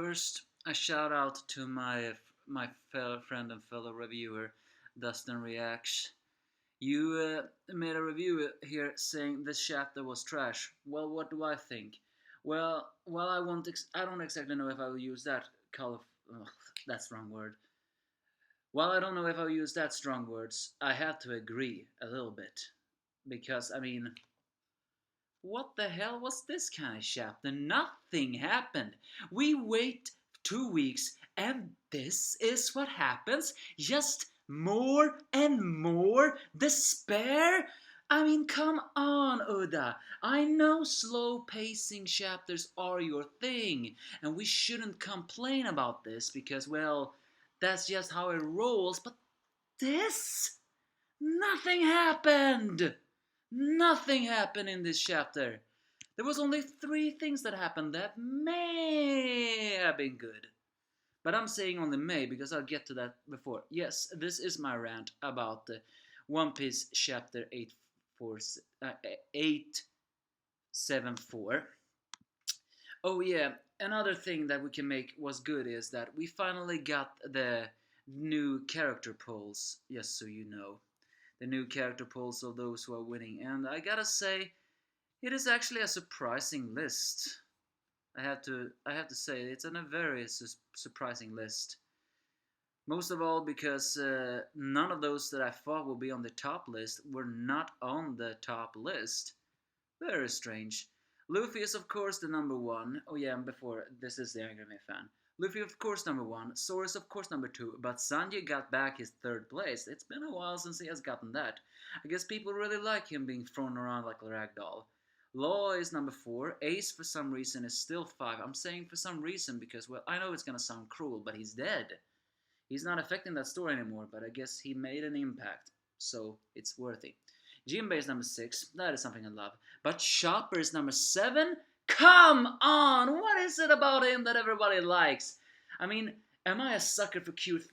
first, a shout out to my fellow friend and fellow reviewer, Dustin Reacts. You made a review here saying this chapter was trash. Well, what do I think? Well, I don't exactly know if I will use that color. Ugh, that's the wrong word. While I don't know if I'll use that strong words, I have to agree a little bit because what the hell was this kind of chapter? Nothing happened. We wait 2 weeks and this is what happens? Just more and more despair? Come on, Uda. I know slow pacing chapters are your thing, and we shouldn't complain about this because, well, that's just how it rolls, but this? Nothing happened! Nothing happened in this chapter. There was only 3 things that happened that may have been good. But I'm saying only may because I'll get to that before. Yes, this is my rant about the One Piece chapter 874. Oh yeah, another thing that we can make was good is that we finally got the new character polls, just so you know. The new character polls of those who are winning. And I gotta say, it is actually a surprising list. I have to say it's a very surprising list. Most of all because none of those that I thought would be on the top list were not on the top list. Very strange. Luffy is of course the number one. Oh yeah, and before this is the Angry fan. Luffy of course number one. Soros of course number two. But Sanji got back his 3rd place. It's been a while since he has gotten that. I guess people really like him being thrown around like a ragdoll. Law is number 4. Ace for some reason is still 5. I'm saying for some reason because, well, I know it's gonna sound cruel, but he's dead. He's not affecting that story anymore, but I guess he made an impact, so it's worthy. Jinbei is number 6. That is something I love. But Chopper is number 7? Come on! What is it about him that everybody likes? Am I a sucker for cute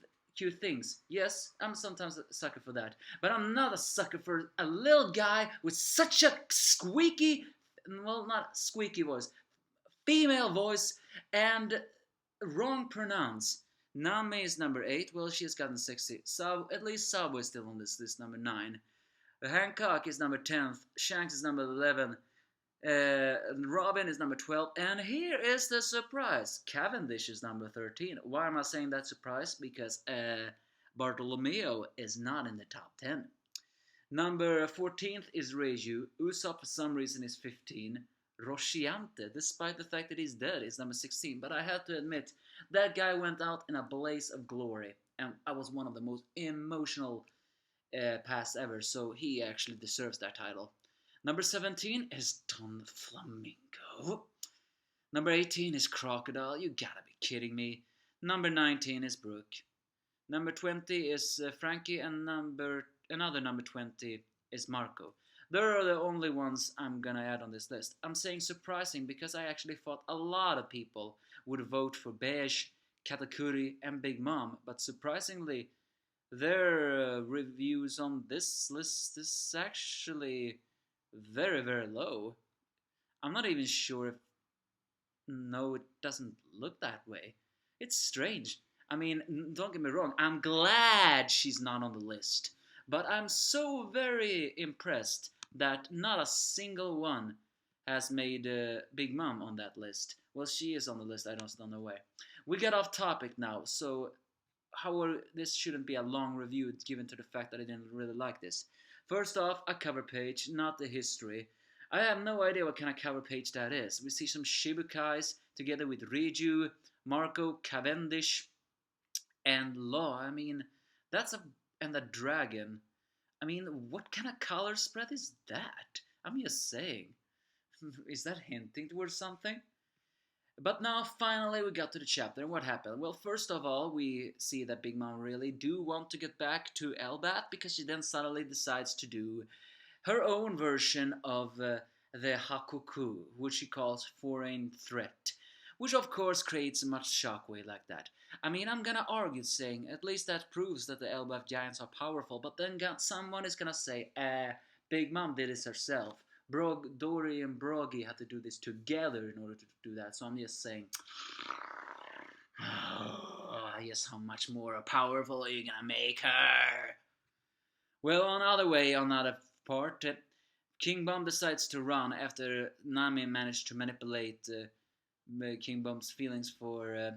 things? Yes, I'm sometimes a sucker for that. But I'm not a sucker for a little guy with such a squeaky, well, not squeaky voice, female voice, and wrong pronounce. Nami is number 8. Well, she has gotten 60. So at least Sabo is still on this list, number 9. Hancock is number 10th. Shanks is number 11. Robin is number 12. And here is the surprise. Cavendish is number 13. Why am I saying that surprise? Because Bartolomeo is not in the top 10. Number 14th is Reiju. Usopp for some reason is 15. Rosciante, despite the fact that he's dead, is number 16. But I have to admit, that guy went out in a blaze of glory. And I was one of the most emotional past ever. So he actually deserves that title. Number 17 is Don Flamingo. Number 18 is Crocodile. You gotta be kidding me. Number 19 is Brooke. Number 20 is Frankie, and another number 20 is Marco. They are the only ones I'm gonna add on this list. I'm saying surprising because I actually thought a lot of people would vote for Beige, Katakuri, and Big Mom, but surprisingly, their reviews on this list is actually very, very low. I'm not even sure if... No, it doesn't look that way. It's strange. Don't get me wrong, I'm glad she's not on the list. But I'm so very impressed that not a single one has made Big Mom on that list. Well, she is on the list, I just don't know why. We get off topic now, so this shouldn't be a long review given to the fact that I didn't really like this. First off, a cover page, not the history. I have no idea what kind of cover page that is. We see some Shibukais together with Reiju, Marco, Cavendish, and Law. And the dragon. What kind of color spread is that? I'm just saying. Is that hinting towards something? But now, finally, we got to the chapter, and what happened? Well, first of all, we see that Big Mom really do want to get back to Elbat, because she then suddenly decides to do her own version of the Hakuku, which she calls Foreign Threat, which of course creates much shockwave like that. I'm gonna argue saying, at least that proves that the Elbaf giants are powerful, but then someone is gonna say, Big Mom did this herself. Dory and Broggy had to do this together in order to do that, so I'm just saying, Yes, how much more powerful are you gonna make her? Well, on other way, on other part, King Bomb decides to run after Nami managed to manipulate King Bomb's feelings for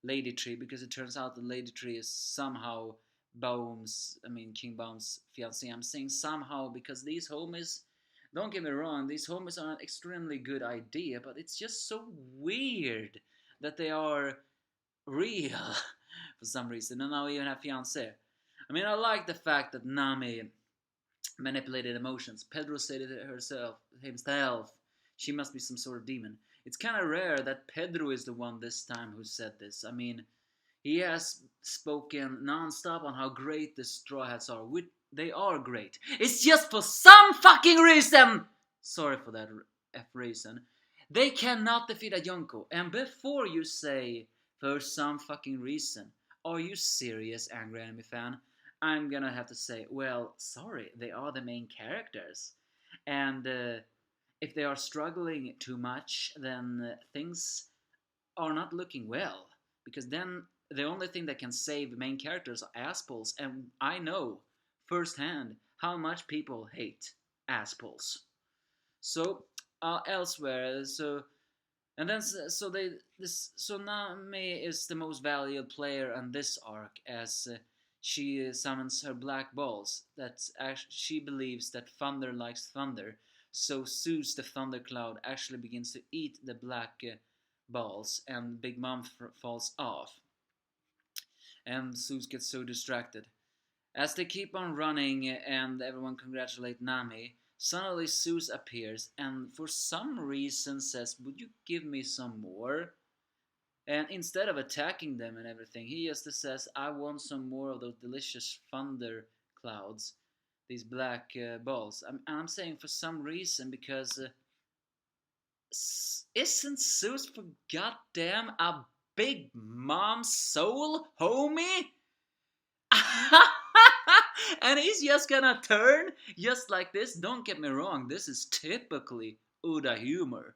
Lady Tree, because it turns out that Lady Tree is somehow King Bomb's fiancée. I'm saying somehow because these homies, don't get me wrong, these homies are an extremely good idea, but it's just so weird that they are real for some reason, and now even have fiancé. I mean, I like the fact that Nami manipulated emotions. Pedro said it himself. She must be some sort of demon. It's kind of rare that Pedro is the one this time who said this. I mean, he has spoken non-stop on how great the Straw Hats are. They are great. It's just for some fucking reason! Sorry for that F reason. They cannot defeat a Yonko. And before you say, for some fucking reason, are you serious, Angry Anime fan? I'm gonna have to say, well, sorry, they are the main characters. And if they are struggling too much, then things are not looking well. Because then the only thing that can save main characters are asspulls, and I know firsthand how much people hate asspulls. So elsewhere, and then so they this so Nami is the most valued player on this arc, as she summons her black balls. That she believes that thunder likes thunder. So Zeus the thundercloud actually begins to eat the black balls, and Big Mom falls off, and Zeus gets so distracted. As they keep on running and everyone congratulate Nami, suddenly Zeus appears and for some reason says, "Would you give me some more?" And instead of attacking them and everything, he just says, "I want some more of those delicious thunder clouds, these black balls." I'm saying for some reason because isn't Zeus for goddamn a Big Mom soul, homie? And he's just gonna turn just like this. Don't get me wrong, this is typically Uda humor.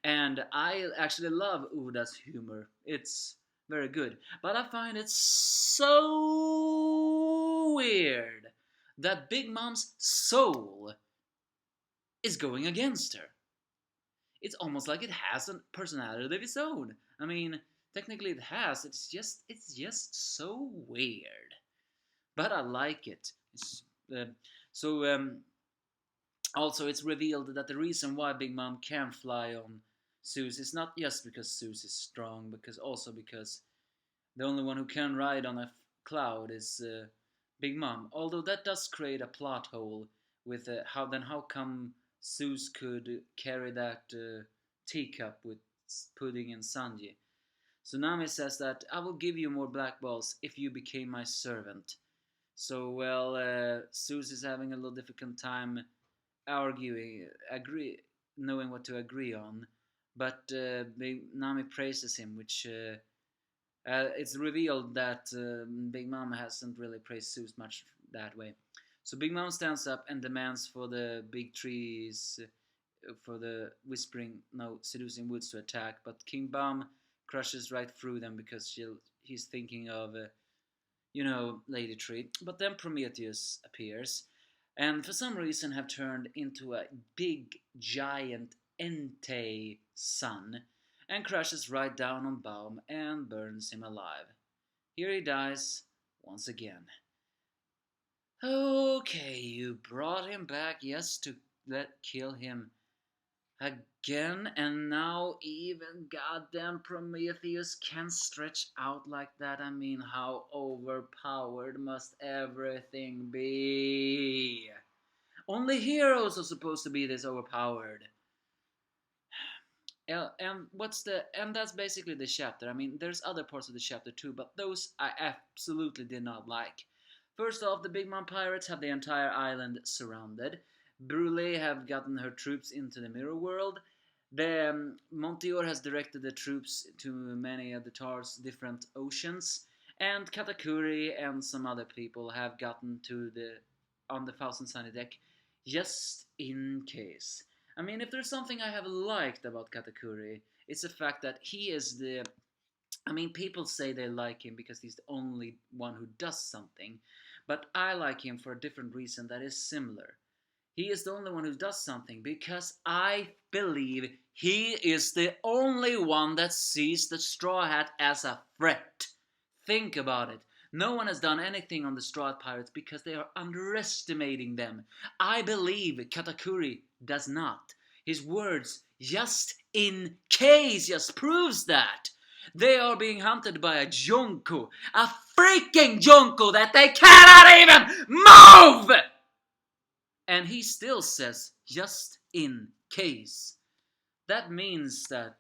And I actually love Uda's humor. It's very good. But I find it so weird that Big Mom's soul is going against her. It's almost like it has a personality of its own. I mean, technically it has. It's just so weird. But I like it. Uh, so also, it's revealed that the reason why Big Mom can fly on Zeus is not just because Zeus is strong, because also because the only one who can ride on a cloud is Big Mom. Although that does create a plot hole with how come Zeus could carry that teacup with Pudding and Sanji. So Nami says that I will give you more black balls if you became my servant. So well, Zeus is having a little difficult time knowing what to agree on. But Nami praises him, which it's revealed that Big Mom hasn't really praised Zeus much that way. So Big Mom stands up and demands for the big trees, for the whispering, no, seducing woods to attack. But King Bomb crushes right through them because he's thinking of Lady Tree. But then Prometheus appears, and for some reason have turned into a big giant Entei sun, and crashes right down on Baum and burns him alive. Here he dies once again. Okay, you brought him back, yes, to kill him again, and now even goddamn Prometheus can stretch out like that. I mean, how overpowered must everything be? Only heroes are supposed to be this overpowered. And that's basically the chapter. I mean, there's other parts of the chapter too, but those I absolutely did not like. First off, the Big Mom pirates have the entire island surrounded. Brule have gotten her troops into the mirror world. The Montior has directed the troops to many of the Tar's different oceans, and Katakuri and some other people have gotten to on the Thousand Sunny deck just in case. I mean, if there's something I have liked about Katakuri, it's the fact that he is I mean, people say they like him because he's the only one who does something, but I like him for a different reason that is similar. He is the only one who does something because I believe he is the only one that sees the Straw Hat as a threat. Think about it. No one has done anything on the Straw Hat Pirates because they are underestimating them. I believe Katakuri does not. His words, just in case, just proves that. They are being hunted by a Jonko. A freaking Jonko that they cannot even move! And he still says, just in case. That means that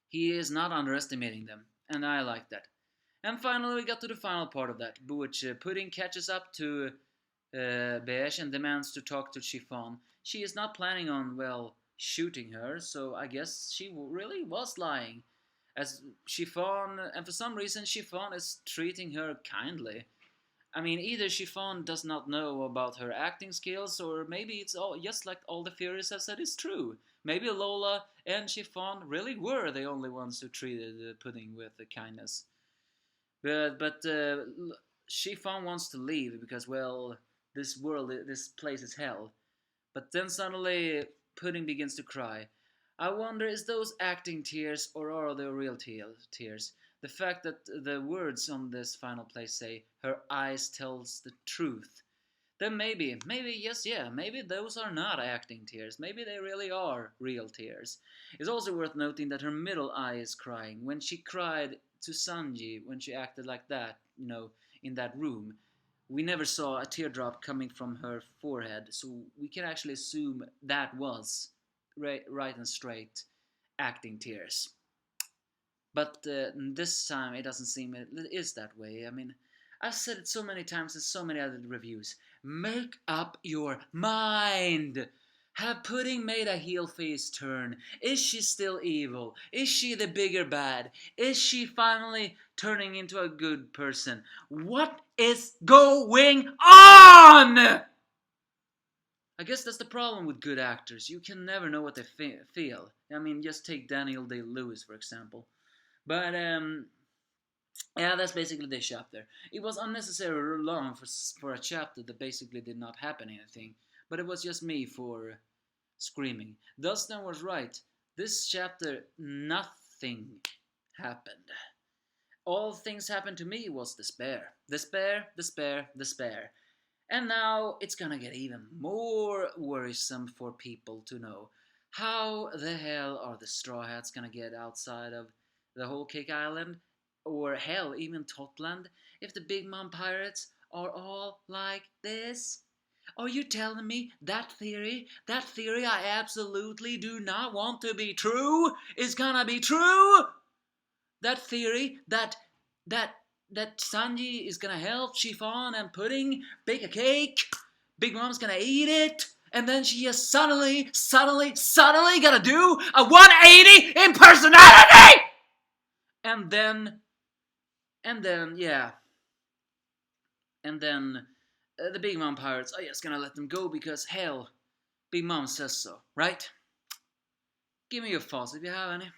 he is not underestimating them. And I like that. And finally, we got to the final part of that, which Pudding catches up to Beige and demands to talk to Chiffon. She is not planning on, well, shooting her, so I guess she really was lying. As Chiffon, and for some reason, Chiffon is treating her kindly. I mean, either Chiffon does not know about her acting skills, or maybe it's all just like all the theories have said is true. Maybe Lola and Chiffon really were the only ones who treated Pudding with kindness. But Chiffon wants to leave because, well, this place is hell. But then suddenly Pudding begins to cry. I wonder, is those acting tears or are they real tears? The fact that the words on this final place say, her eyes tells the truth. Then maybe, yes, yeah, maybe those are not acting tears. Maybe they really are real tears. It's also worth noting that her middle eye is crying. When she cried to Sanji, when she acted like that, in that room, we never saw a teardrop coming from her forehead, so we can actually assume that was right and straight acting tears. But this time it doesn't seem it is that way. I mean, I've said it so many times in so many other reviews. Make up your mind! Have Pudding made a heel face turn? Is she still evil? Is she the bigger bad? Is she finally turning into a good person? What is going on? I guess that's the problem with good actors. You can never know what they feel. I mean, just take Daniel Day-Lewis, for example. But, yeah, that's basically this chapter. It was unnecessarily long for a chapter that basically did not happen anything. But it was just me for screaming. Dustin was right. This chapter, nothing happened. All things happened to me was despair. Despair, despair, despair. And now it's gonna get even more worrisome for people to know. How the hell are the Straw Hats gonna get outside of the whole Cake Island? Or hell, even Totland? If the Big Mom Pirates are all like this? Are you telling me that theory I absolutely do not want to be true, is gonna be true? That theory that that Sanji is gonna help Chiffon and Pudding bake a cake, Big Mom's gonna eat it, and then she is suddenly gonna do a 180 in personality! And then, yeah. And then the Big Mom Pirates are just gonna let them go because, hell, Big Mom says so, right? Give me your thoughts if you have any.